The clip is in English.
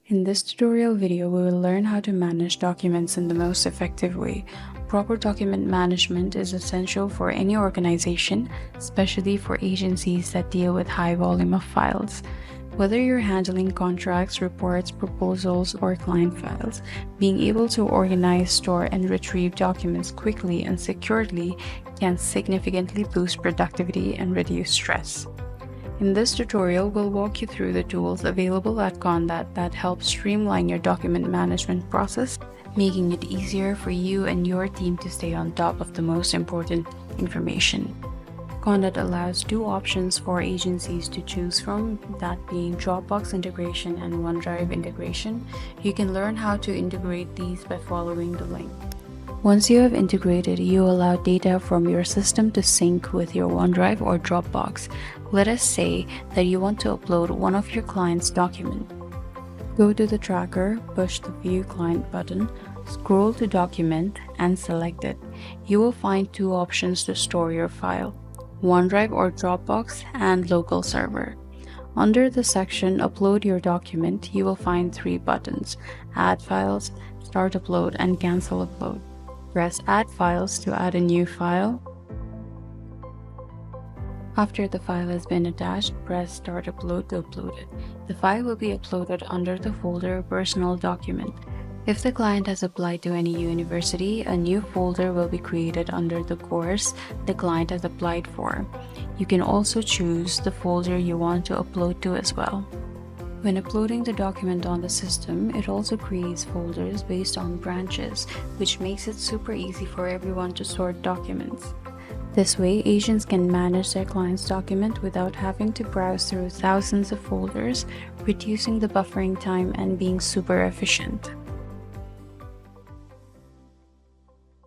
In this tutorial video, we will learn how to manage documents in the most effective way. Proper document management is essential for any organization, especially for agencies that deal with high volume of files. Whether you're handling contracts, reports, proposals, or client files, being able to organize, store, and retrieve documents quickly and securely can significantly boost productivity and reduce stress. In this tutorial, we'll walk you through the tools available at Condat that help streamline your document management process, making it easier for you and your team to stay on top of the most important information. Condat allows two options for agencies to choose from, that being DropBox integration and OneDrive integration. You can learn how to integrate these by following the link. Once you have integrated, you allow data from your system to sync with your OneDrive or Dropbox. Let us say that you want to upload one of your client's documents. Go to the tracker, push the View Client button, scroll to Document, and select it. You will find two options to store your file: OneDrive or Dropbox, and Local Server. Under the section Upload Your Document, you will find three buttons: Add Files, Start Upload, and Cancel Upload. Press Add Files to add a new file. After the file has been attached, press Start Upload to upload it. The file will be uploaded under the folder Personal Document. If the client has applied to any university, a new folder will be created under the course the client has applied for. You can also choose the folder you want to upload to as well. When uploading the document on the system, it also creates folders based on branches, which makes it super easy for everyone to sort documents. This way, agents can manage their client's document without having to browse through thousands of folders, reducing the buffering time and being super efficient.